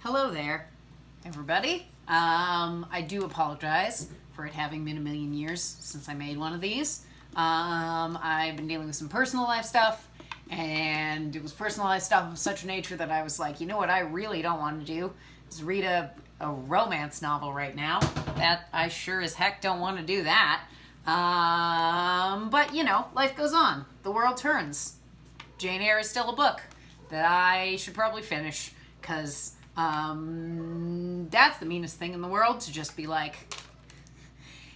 Hello there, everybody. I do apologize for it having been a million years since I made one of these. I've been dealing with some personal life stuff, and it was personal life stuff of such a nature that I was like, you know what I really don't want to do is read a romance novel right now. That I sure as heck don't want to do that. But, you know, life goes on. The world turns. Jane Eyre is still a book that I should probably finish, because that's the meanest thing in the world, to just be like,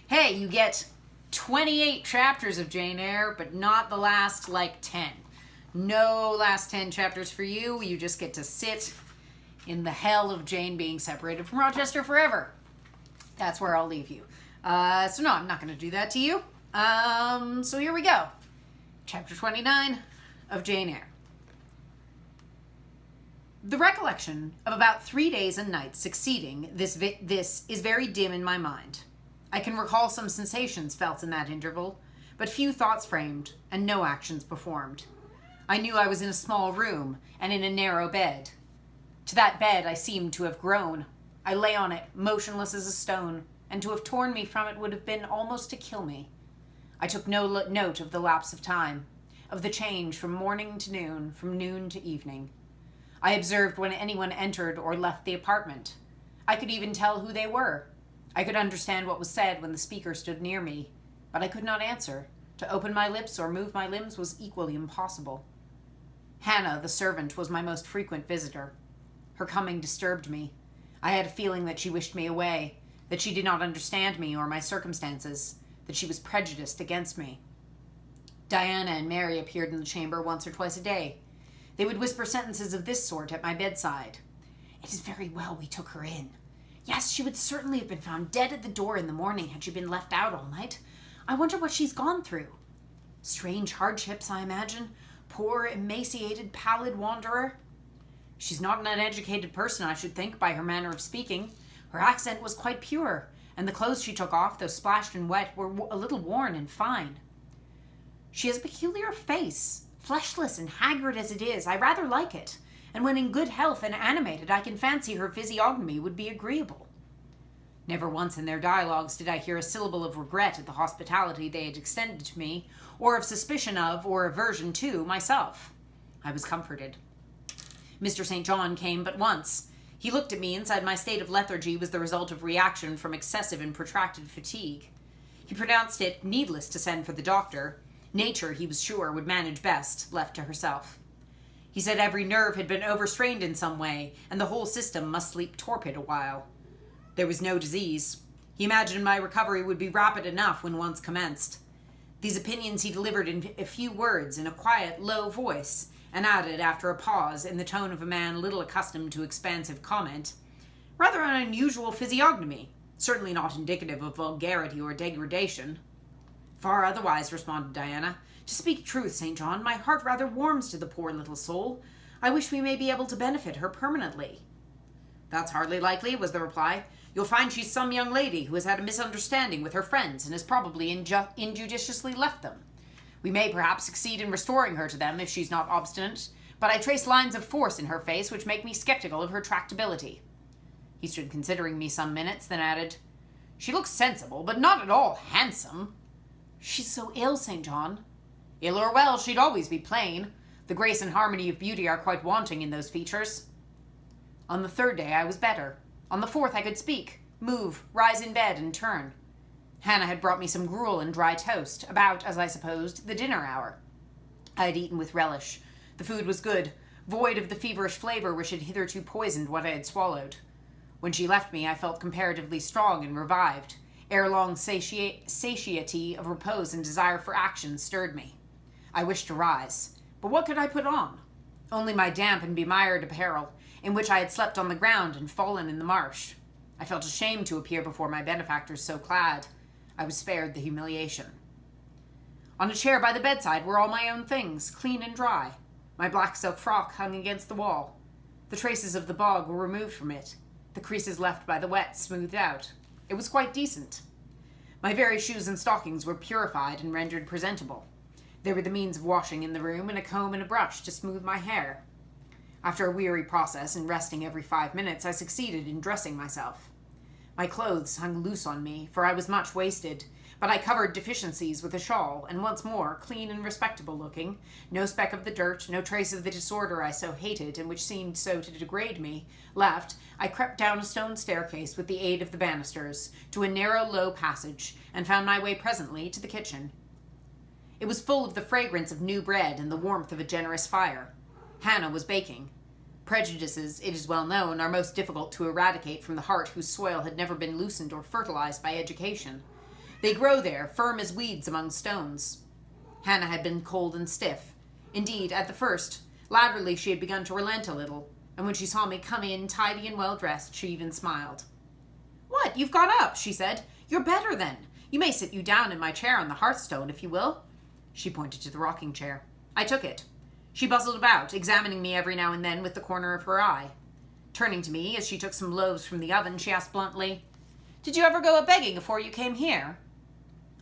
hey, you get 28 chapters of Jane Eyre, but not the last, 10. No last 10 chapters for you. You just get to sit in the hell of Jane being separated from Rochester forever. That's where I'll leave you. So no, I'm not going to do that to you. So here we go. Chapter 29 of Jane Eyre. The recollection of about 3 days and nights succeeding this is very dim in my mind. I can recall some sensations felt in that interval, but few thoughts framed and no actions performed. I knew I was in a small room and in a narrow bed. To that bed I seemed to have grown. I lay on it, motionless as a stone, and to have torn me from it would have been almost to kill me. I took no note of the lapse of time, of the change from morning to noon, from noon to evening. I observed when anyone entered or left the apartment. I could even tell who they were. I could understand what was said when the speaker stood near me, but I could not answer. To open my lips or move my limbs was equally impossible. Hannah, the servant, was my most frequent visitor. Her coming disturbed me. I had a feeling that she wished me away, that she did not understand me or my circumstances, that she was prejudiced against me. Diana and Mary appeared in the chamber once or twice a day. They would whisper sentences of this sort at my bedside. It is very well we took her in. Yes, she would certainly have been found dead at the door in the morning had she been left out all night. I wonder what she's gone through. Strange hardships, I imagine. Poor, emaciated, pallid wanderer. She's not an uneducated person, I should think, by her manner of speaking. Her accent was quite pure, and the clothes she took off, though splashed and wet, were a little worn and fine. She has a peculiar face. Fleshless and haggard as it is, I rather like it, and when in good health and animated, I can fancy her physiognomy would be agreeable. Never once in their dialogues did I hear a syllable of regret at the hospitality they had extended to me, or of suspicion of, or aversion to, myself. I was comforted. Mr. St. John came but once. He looked at me and said my state of lethargy was the result of reaction from excessive and protracted fatigue. He pronounced it needless to send for the doctor. Nature, he was sure, would manage best, left to herself. He said every nerve had been overstrained in some way, and the whole system must sleep torpid a while. There was no disease. He imagined my recovery would be rapid enough when once commenced. These opinions he delivered in a few words, in a quiet, low voice, and added, after a pause, in the tone of a man little accustomed to expansive comment, rather an unusual physiognomy, certainly not indicative of vulgarity or degradation. Far otherwise, responded Diana. To speak truth, St. John, my heart rather warms to the poor little soul. I wish we may be able to benefit her permanently. That's hardly likely, was the reply. You'll find she's some young lady who has had a misunderstanding with her friends and has probably injudiciously left them. We may perhaps succeed in restoring her to them if she's not obstinate, but I trace lines of force in her face which make me skeptical of her tractability. He stood considering me some minutes, then added, She looks sensible, but not at all handsome. She's so ill, St. John. Ill or well, she'd always be plain. The grace and harmony of beauty are quite wanting in those features. On the third day I was better. On the fourth I could speak, move, rise in bed, and turn. Hannah had brought me some gruel and dry toast, about, as I supposed, the dinner hour. I had eaten with relish. The food was good, void of the feverish flavor which had hitherto poisoned what I had swallowed. When she left me I felt comparatively strong and revived. Ere long, satiety of repose and desire for action stirred me. I wished to rise, but what could I put on? Only my damp and bemired apparel, in which I had slept on the ground and fallen in the marsh. I felt ashamed to appear before my benefactors so clad. I was spared the humiliation. On a chair by the bedside were all my own things, clean and dry. My black silk frock hung against the wall. The traces of the bog were removed from it, the creases left by the wet smoothed out. It was quite decent. My very shoes and stockings were purified and rendered presentable. There were the means of washing in the room, and a comb and a brush to smooth my hair. After a weary process and resting every 5 minutes, I succeeded in dressing myself. My clothes hung loose on me, for I was much wasted, but I covered deficiencies with a shawl, and once more, clean and respectable looking, no speck of the dirt, no trace of the disorder I so hated, and which seemed so to degrade me, left, I crept down a stone staircase with the aid of the banisters, to a narrow, low passage, and found my way presently to the kitchen. It was full of the fragrance of new bread and the warmth of a generous fire. Hannah was baking. Prejudices, it is well known, are most difficult to eradicate from the heart whose soil had never been loosened or fertilized by education. They grow there, firm as weeds among stones. Hannah had been cold and stiff. Indeed, at the first, latterly she had begun to relent a little, and when she saw me come in, tidy and well-dressed, she even smiled. "What, you've got up," she said. "You're better, then. You may sit you down in my chair on the hearthstone, if you will." She pointed to the rocking chair. I took it. She bustled about, examining me every now and then with the corner of her eye. Turning to me, as she took some loaves from the oven, she asked bluntly, "Did you ever go a-begging afore you came here?"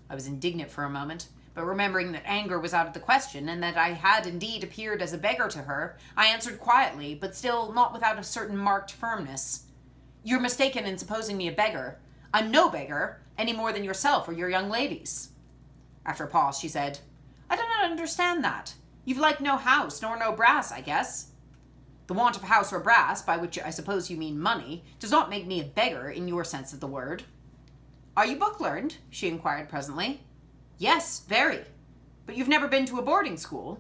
I was indignant for a moment, but remembering that anger was out of the question, and that I had indeed appeared as a beggar to her, I answered quietly, but still not without a certain marked firmness. "You're mistaken in supposing me a beggar. I'm no beggar, any more than yourself or your young ladies." After a pause, she said, "I do not understand that. You've like no house, nor no brass, I guess." "The want of house or brass, by which I suppose you mean money, does not make me a beggar in your sense of the word." "Are you book-learned?" she inquired presently. "Yes, very." "But you've never been to a boarding school?"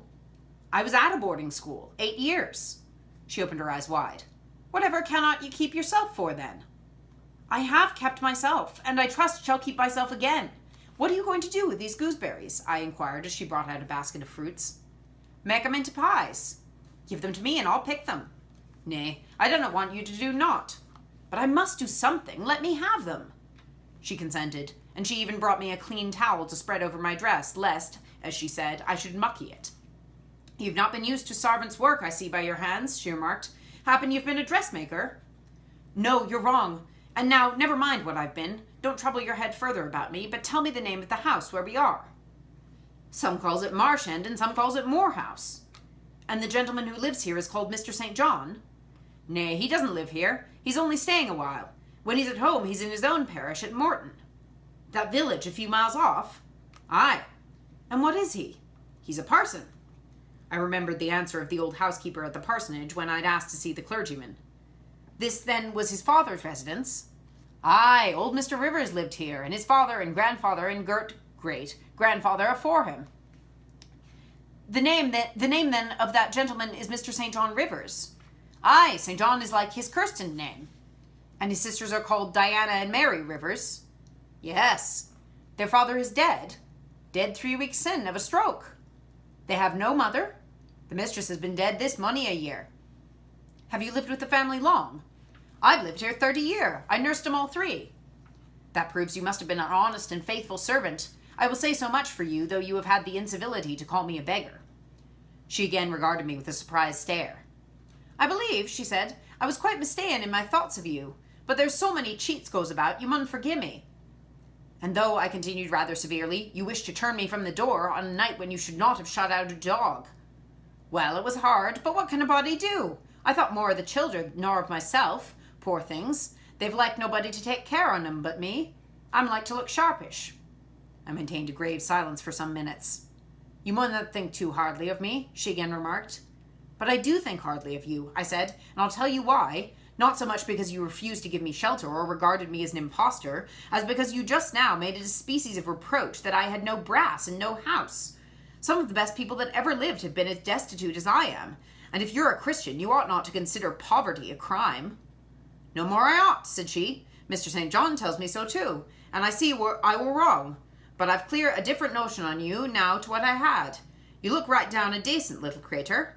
"I was at a boarding school, 8 years." She opened her eyes wide. "Whatever cannot you keep yourself for, then?" "I have kept myself, and I trust shall keep myself again. What are you going to do with these gooseberries?" I inquired as she brought out a basket of fruits. "Make 'em into pies." "Give them to me, and I'll pick them." "Nay, I do not want you to do naught." "But I must do something. Let me have them." She consented, and she even brought me a clean towel to spread over my dress, lest, as she said, I should mucky it. "You've not been used to servant's work, I see by your hands," she remarked. "Happen you've been a dressmaker?" "No, you're wrong. And now, never mind what I've been. Don't trouble your head further about me, but tell me the name of the house where we are." "Some calls it Marsh End, and some calls it Moor House." "And the gentleman who lives here is called Mr. St. John?" "Nay, he doesn't live here. He's only staying a while. When he's at home, he's in his own parish at Morton." "That village a few miles off?" "Aye." "And what is he?" "He's a parson." I remembered the answer of the old housekeeper at the parsonage when I'd asked to see the clergyman. "This, then, was his father's residence?" "Aye, old Mr. Rivers lived here, and his father and grandfather and great-grandfather afore him." The name, then, of that gentleman is Mr. St. John Rivers?" "Aye, St. John is like his christened name." "And his sisters are called Diana and Mary Rivers?" "Yes." "Their father is dead?" "Dead 3 weeks sin, of a stroke." "They have no mother?" "The mistress has been dead this mony a year." "Have you lived with the family long?" "I've lived here 30 year. I nursed 'em all 3. "That proves you must have been an honest and faithful servant. I will say so much for you, though you have had the incivility to call me a beggar." She again regarded me with a surprised stare. "I believe," she said, "I was quite mistaken in my thoughts of you, but there's so many cheats goes about, you mun forgive me." "And though," I continued rather severely, "you wished to turn me from the door on a night when you should not have shut out a dog." "Well, it was hard, but what can a body do? I thought more of the children nor of myself. Poor things, they've like nobody to take care on 'em but me. I'm like to look sharpish." I maintained a grave silence for some minutes. "You mun not think too hardly of me," she again remarked. "But I do think hardly of you," I said, "and I'll tell you why. Not so much because you refused to give me shelter or regarded me as an impostor, as because you just now made it a species of reproach that I had no brass and no house. Some of the best people that ever lived have been as destitute as I am, and if you're a Christian, you ought not to consider poverty a crime." "No more I ought," said she. "Mr. St. John tells me so too, and I see I were wrong. But I've clear a different notion on you now to what I had. You look right down a decent little crater."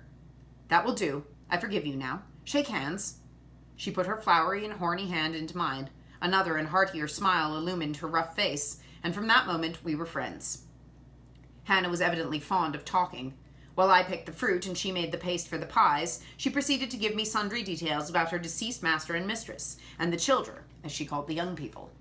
"That will do. I forgive you now. Shake hands." She put her flowery and horny hand into mine. Another and heartier smile illumined her rough face, and from that moment we were friends. Hannah was evidently fond of talking. While I picked the fruit and she made the paste for the pies, she proceeded to give me sundry details about her deceased master and mistress, and the children, as she called the young people.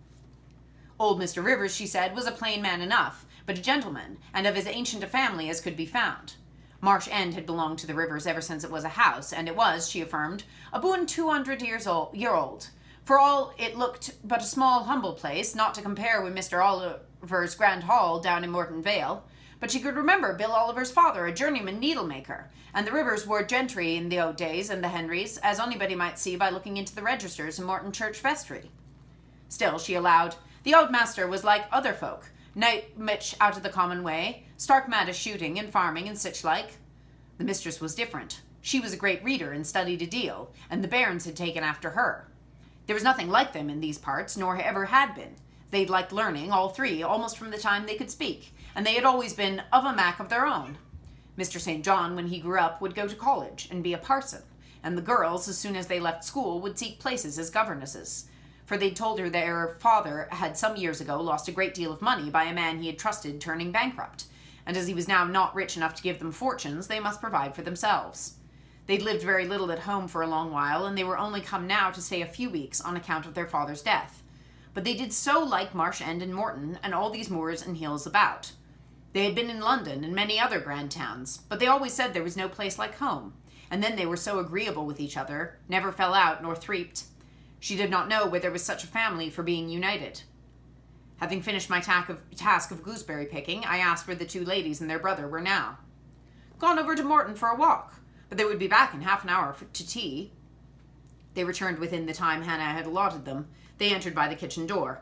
Old Mr. Rivers, she said, was a plain man enough, but a gentleman, and of as ancient a family as could be found. Marsh End had belonged to the Rivers ever since it was a house, and it was, she affirmed, aboon 200 year old. For all it looked but a small, humble place, not to compare with Mr. Oliver's grand hall down in Morton Vale. But she could remember Bill Oliver's father, a journeyman needlemaker, and the Rivers were gentry in the old days, and the Henrys, as anybody might see by looking into the registers in Morton Church vestry. Still, she allowed, the old master was like other folk, not much out of the common way, stark mad of shooting and farming and such like. The mistress was different. She was a great reader and studied a deal, and the bairns had taken after her. There was nothing like them in these parts, nor ever had been. They'd liked learning, all three, almost from the time they could speak, and they had always been of a mack of their own. Mr. St. John, when he grew up, would go to college and be a parson, and the girls, as soon as they left school, would seek places as governesses, for they'd told her their father had some years ago lost a great deal of money by a man he had trusted turning bankrupt, and as he was now not rich enough to give them fortunes, they must provide for themselves. They'd lived very little at home for a long while, and they were only come now to stay a few weeks on account of their father's death. But they did so like Marsh End and Morton and all these moors and hills about. They had been in London and many other grand towns, but they always said there was no place like home, and then they were so agreeable with each other, never fell out nor threeped. She did not know where there was such a family for being united. Having finished my task of gooseberry picking, I asked where the two ladies and their brother were now. Gone over to Morton for a walk, but they would be back in half an hour to tea. They returned within the time Hannah had allotted them. They entered by the kitchen door.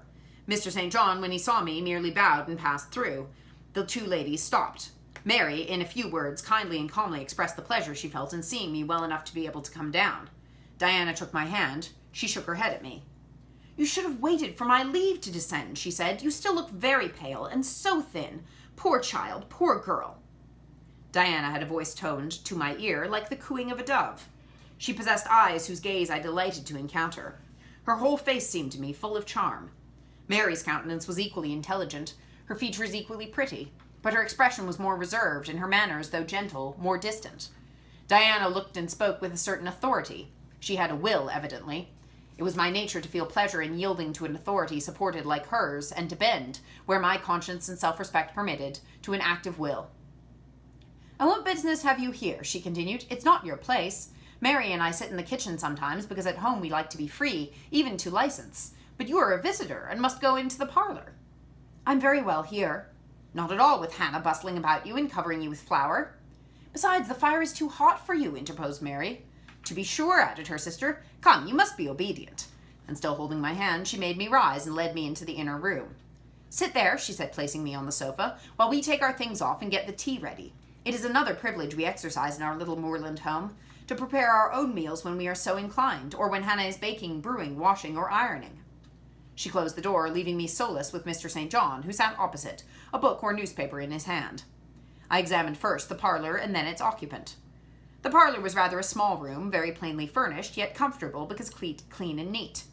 Mr. St. John, when he saw me, merely bowed and passed through. The two ladies stopped. Mary, in a few words, kindly and calmly expressed the pleasure she felt in seeing me well enough to be able to come down. Diana took my hand. She shook her head at me. You should have waited for my leave to descend, she said. You still look very pale and so thin. Poor child, poor girl. Diana had a voice toned to my ear like the cooing of a dove. She possessed eyes whose gaze I delighted to encounter. Her whole face seemed to me full of charm. Mary's countenance was equally intelligent, her features equally pretty, but her expression was more reserved, and her manners, though gentle, more distant. Diana looked and spoke with a certain authority. She had a will, evidently. It was my nature to feel pleasure in yielding to an authority supported like hers, and to bend, where my conscience and self-respect permitted, to an active will. And what business have you here? She continued. It's not your place. Mary and I sit in the kitchen sometimes, because at home we like to be free, even to license. But you are a visitor, and must go into the parlor. I'm very well here. Not at all, with Hannah bustling about you and covering you with flour. Besides, the fire is too hot for you, interposed Mary. To be sure, added her sister. Come, you must be obedient. And still holding my hand, she made me rise and led me into the inner room. Sit there, she said, placing me on the sofa, while we take our things off and get the tea ready. It is another privilege we exercise in our little moorland home, to prepare our own meals when we are so inclined, or when Hannah is baking, brewing, washing, or ironing. She closed the door, leaving me solus with Mr. St. John, who sat opposite, a book or newspaper in his hand. I examined first the parlor and then its occupant. The parlor was rather a small room, very plainly furnished, yet comfortable because clean and neat.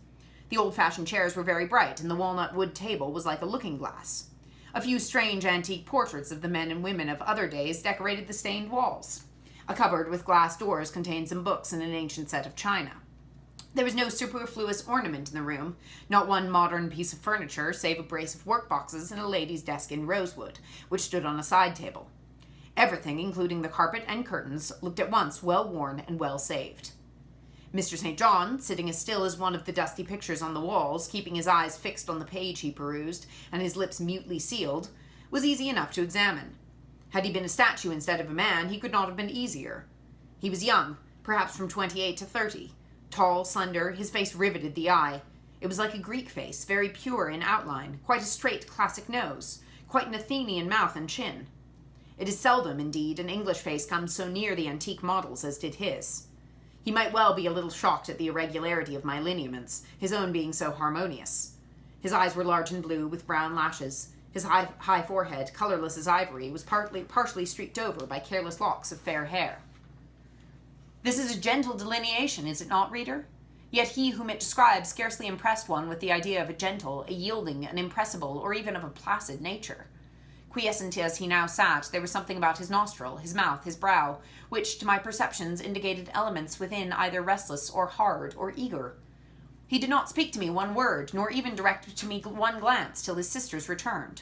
The old-fashioned chairs were very bright, and the walnut wood table was like a looking-glass. A few strange antique portraits of the men and women of other days decorated the stained walls. A cupboard with glass doors contained some books and an ancient set of china. There was no superfluous ornament in the room, not one modern piece of furniture, save a brace of workboxes and a lady's desk in rosewood, which stood on a side table. Everything, including the carpet and curtains, looked at once well worn and well saved. Mr. St. John, sitting as still as one of the dusty pictures on the walls, keeping his eyes fixed on the page he perused, and his lips mutely sealed, was easy enough to examine. Had he been a statue instead of a man, he could not have been easier. He was young, perhaps from 28 to 30. Tall, slender, his face riveted the eye. It was like a Greek face, very pure in outline, quite a straight classic nose, quite an Athenian mouth and chin. It is seldom, indeed, an English face comes so near the antique models as did his. He might well be a little shocked at the irregularity of my lineaments, his own being so harmonious. His eyes were large and blue, with brown lashes. His high forehead, colorless as ivory, was partially streaked over by careless locks of fair hair. This is a gentle delineation, is it not, reader? Yet he whom it describes scarcely impressed one with the idea of a gentle, a yielding, an impressible, or even of a placid nature. Quiescent as he now sat, there was something about his nostril, his mouth, his brow, which to my perceptions indicated elements within either restless or hard or eager. He did not speak to me one word, nor even direct to me one glance till his sisters returned.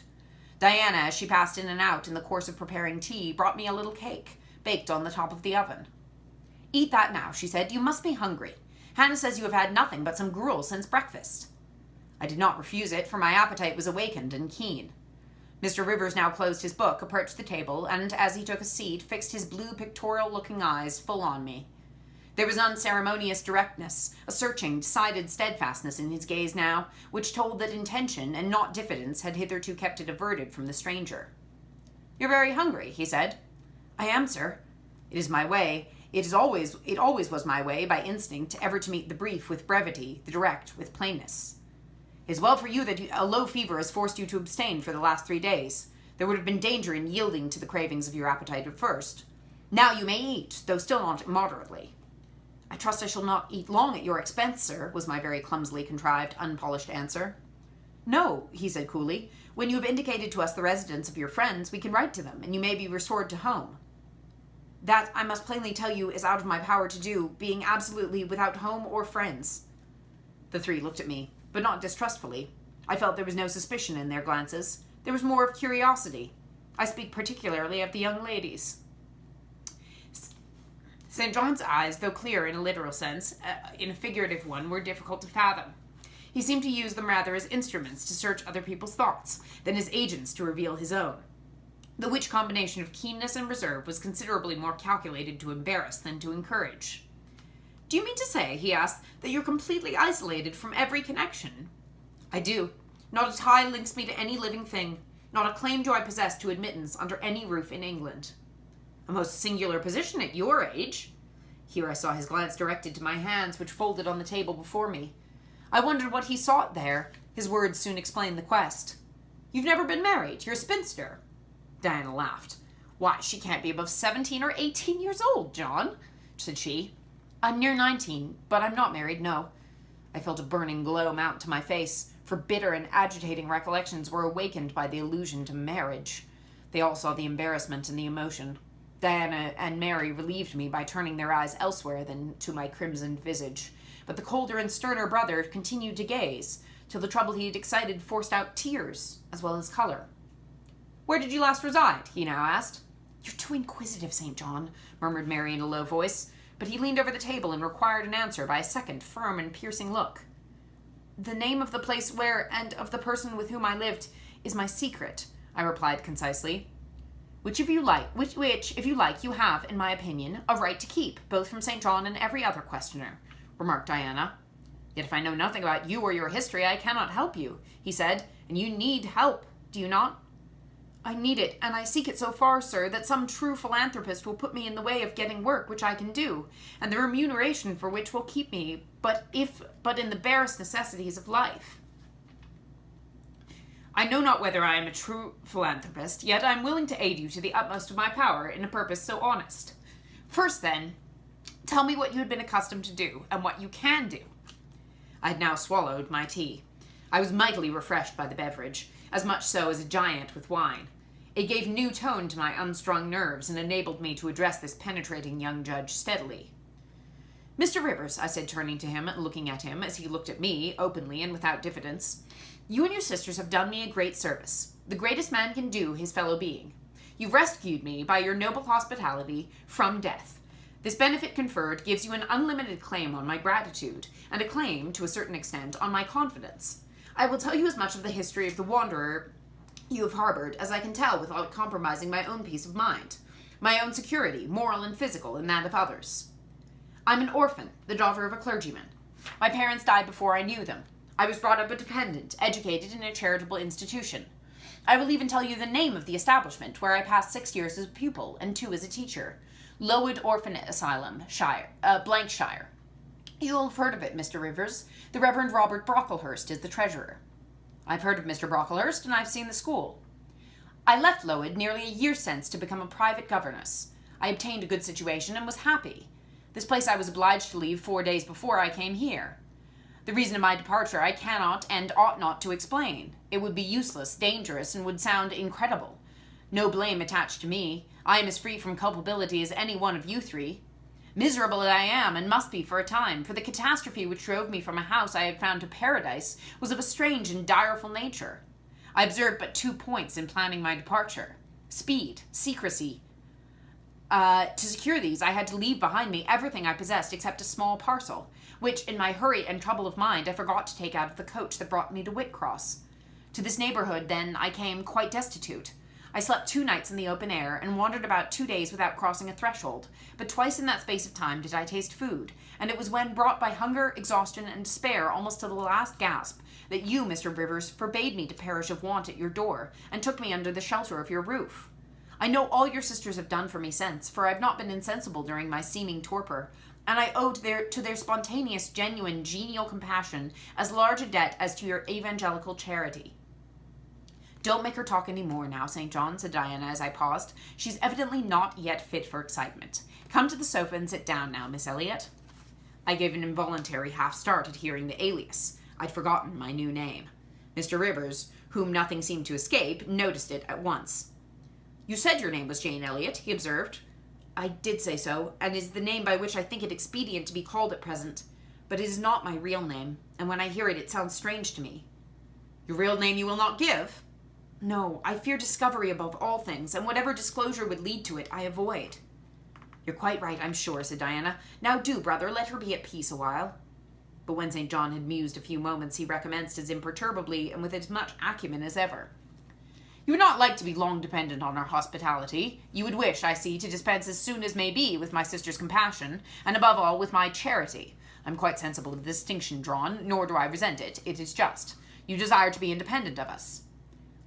Diana, as she passed in and out in the course of preparing tea, brought me a little cake, baked on the top of the oven. "Eat that now," she said. "You must be hungry. Hannah says you have had nothing but some gruel since breakfast." I did not refuse it, for my appetite was awakened and keen. Mr. Rivers now closed his book, approached the table, and, as he took a seat, fixed his blue pictorial-looking eyes full on me. There was unceremonious directness, a searching, decided steadfastness in his gaze now, which told that intention and not diffidence had hitherto kept it averted from the stranger. "You're very hungry," he said. "I am, sir. It is my way. It always was my way, by instinct, ever to meet the brief with brevity, the direct with plainness. It is well for you that a low fever has forced you to abstain for the last 3 days. There would have been danger in yielding to the cravings of your appetite at first. Now you may eat, though still not moderately." "I trust I shall not eat long at your expense, sir," was my very clumsily contrived, unpolished answer. "No," he said coolly. "When you have indicated to us the residence of your friends, we can write to them, and you may be restored to home." "That, I must plainly tell you, is out of my power to do, being absolutely without home or friends." The three looked at me, but not distrustfully. I felt there was no suspicion in their glances. There was more of curiosity. I speak particularly of the young ladies. St. John's eyes, though clear in a literal sense, in a figurative one, were difficult to fathom. He seemed to use them rather as instruments to search other people's thoughts, than as agents to reveal his own. The which combination of keenness and reserve was considerably more calculated to embarrass than to encourage. "Do you mean to say," he asked, "that you're completely isolated from every connection?" "I do. Not a tie links me to any living thing. Not a claim do I possess to admittance under any roof in England." "A most singular position at your age." Here I saw his glance directed to my hands, which folded on the table before me. I wondered what he sought there. His words soon explained the quest. "You've never been married? You're a spinster." Diana laughed. "Why, she can't be above 17 or 18 years old, John," said she. "I'm near 19, but I'm not married, no." I felt a burning glow mount to my face, for bitter and agitating recollections were awakened by the allusion to marriage. They all saw the embarrassment and the emotion. Diana and Mary relieved me by turning their eyes elsewhere than to my crimsoned visage, but the colder and sterner brother continued to gaze, till the trouble he had excited forced out tears, as well as colour. "Where did you last reside?" he now asked. "You're too inquisitive, St. John," murmured Mary in a low voice, but he leaned over the table and required an answer by a second firm and piercing look. "The name of the place where, and of the person with whom I lived, is my secret," I replied concisely. Which, if you like, you have, in my opinion, a right to keep, both from St. John and every other questioner," remarked Diana. "Yet if I know nothing about you or your history, I cannot help you," he said, "and you need help, do you not?" "I need it, and I seek it so far, sir, that some true philanthropist will put me in the way of getting work which I can do, and the remuneration for which will keep me, but in the barest necessities of life." "I know not whether I am a true philanthropist, yet I am willing to aid you to the utmost of my power in a purpose so honest. First, then, tell me what you had been accustomed to do, and what you can do." I had now swallowed my tea. I was mightily refreshed by the beverage, as much so as a giant with wine. It gave new tone to my unstrung nerves, and enabled me to address this penetrating young judge steadily. "Mr. Rivers," I said, turning to him and looking at him as he looked at me, openly and without diffidence, "you and your sisters have done me a great service, the greatest man can do his fellow being. You've rescued me, by your noble hospitality, from death. This benefit conferred gives you an unlimited claim on my gratitude, and a claim, to a certain extent, on my confidence. I will tell you as much of the history of the wanderer you have harbored as I can tell without compromising my own peace of mind, my own security, moral and physical, and that of others. I'm an orphan, the daughter of a clergyman. My parents died before I knew them. I was brought up a dependent, educated in a charitable institution. I will even tell you the name of the establishment where I passed 6 years as a pupil and 2 as a teacher. Lowood Orphan Asylum, Blankshire. You'll have heard of it, Mr. Rivers. The Reverend Robert Brocklehurst is the treasurer." "I've heard of Mr. Brocklehurst, and I've seen the school." "I left Lowood nearly a year since to become a private governess. I obtained a good situation and was happy. This place I was obliged to leave 4 days before I came here. The reason of my departure I cannot and ought not to explain. It would be useless, dangerous, and would sound incredible. No blame attached to me. I am as free from culpability as any one of you 3. Miserable I am, and must be for a time, for the catastrophe which drove me from a house I had found to paradise was of a strange and direful nature. I observed but 2 points in planning my departure: speed, secrecy. To secure these, I had to leave behind me everything I possessed except a small parcel, which, in my hurry and trouble of mind, I forgot to take out of the coach that brought me to Whitcross. To this neighbourhood, then, I came quite destitute. I slept 2 nights in the open air, and wandered about 2 days without crossing a threshold, but twice in that space of time did I taste food, and it was when, brought by hunger, exhaustion, and despair almost to the last gasp, that you, Mr. Rivers, forbade me to perish of want at your door, and took me under the shelter of your roof. I know all your sisters have done for me since, for I have not been insensible during my seeming torpor, and I owe to their spontaneous, genuine, genial compassion as large a debt as to your evangelical charity. Don't make her talk any more now, St. John, said Diana as I paused. She's evidently not yet fit for excitement. Come to the sofa and sit down now, Miss Elliot. I gave an involuntary half-start at hearing the alias. I'd forgotten my new name. Mr. Rivers, whom nothing seemed to escape, noticed it at once. You said your name was Jane Elliot, he observed. I did say so, and is the name by which I think it expedient to be called at present. But it is not my real name, and when I hear it, it sounds strange to me. Your real name you will not give? No, I fear discovery above all things, and whatever disclosure would lead to it, I avoid. You're quite right, I'm sure, said Diana. Now do, brother, let her be at peace a while. But when St. John had mused a few moments, he recommenced as imperturbably and with as much acumen as ever. You would not like to be long dependent on our hospitality. You would wish, I see, to dispense as soon as may be with my sister's compassion, and above all with my charity. I'm quite sensible of the distinction drawn, nor do I resent it. It is just. You desire to be independent of us.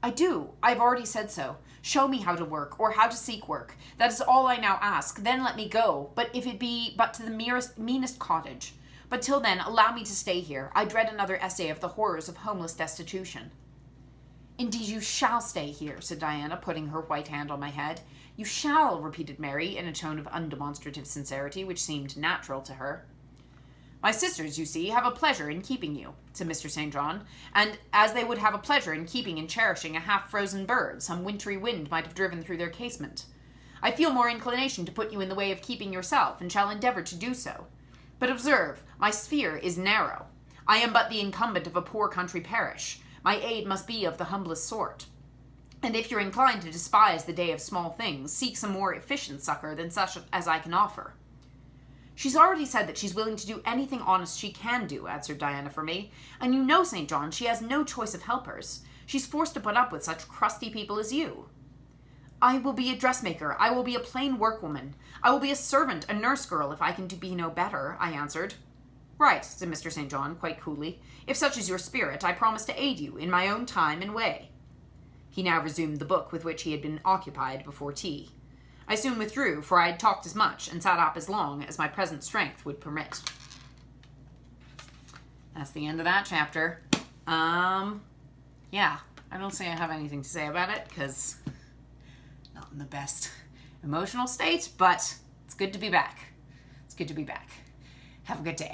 I do. I've already said so. Show me how to work, or how to seek work. That is all I now ask. Then let me go, but if it be but to the meanest cottage. But till then, allow me to stay here. I dread another essay of the horrors of homeless destitution. Indeed, you shall stay here, said Diana, putting her white hand on my head. You shall, repeated Mary, in a tone of undemonstrative sincerity, which seemed natural to her. My sisters, you see, have a pleasure in keeping you, said Mr. St. John, and as they would have a pleasure in keeping and cherishing a half-frozen bird some wintry wind might have driven through their casement. I feel more inclination to put you in the way of keeping yourself, and shall endeavour to do so. But observe, my sphere is narrow. I am but the incumbent of a poor country parish. My aid must be of the humblest sort. And if you're inclined to despise the day of small things, seek some more efficient succour than such as I can offer. She's already said that she's willing to do anything honest she can do, answered Diana for me. And you know, St. John, she has no choice of helpers. She's forced to put up with such crusty people as you. I will be a dressmaker. I will be a plain workwoman. I will be a servant, a nurse girl, if I can be no better, I answered. Right, said Mr. St. John, quite coolly. If such is your spirit, I promise to aid you in my own time and way. He now resumed the book with which he had been occupied before tea. I soon withdrew, for I had talked as much and sat up as long as my present strength would permit. That's the end of that chapter. Yeah, I don't say I have anything to say about it, because not in the best emotional state, but it's good to be back. It's good to be back. Have a good day.